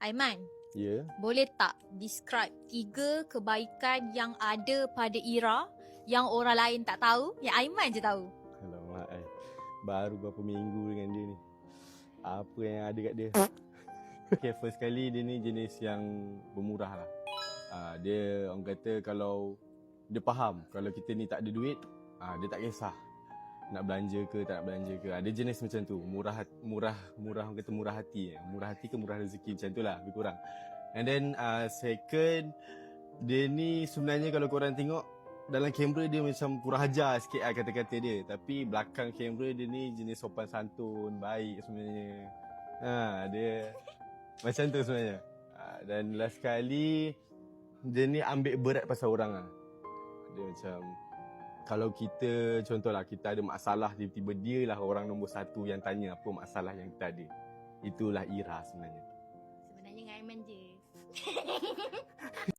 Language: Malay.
Aiman, Ya. boleh tak describe 3 kebaikan yang ada pada Ira yang orang lain tak tahu, yang Aiman je tahu? Alamak, baru berapa minggu dengan dia ni. Apa yang ada kat dia? Okay, first kali dia ni jenis yang bermurah lah. Dia orang kata kalau dia faham kalau kita ni tak ada duit, dia tak kisah nak belanja ke tak nak belanja ke. Dia jenis macam tu, murah orang kata murah hati. Murah hati ke murah rezeki, macam tu lah lebih kurang. And then second, dia ni sebenarnya kalau korang tengok dalam kamera dia macam kurang ajar sikit lah kata-kata dia. Tapi belakang kamera dia ni jenis sopan santun, baik sebenarnya. Dia macam tu sebenarnya. Dan last kali, dia ni ambil berat pasal orang lah. Dia macam, kalau kita, contohlah kita ada masalah, tiba-tiba dia lah orang nombor 1 yang tanya apa masalah yang kita ada. Itulah Ira sebenarnya. Sebenarnya dengan Aiman je.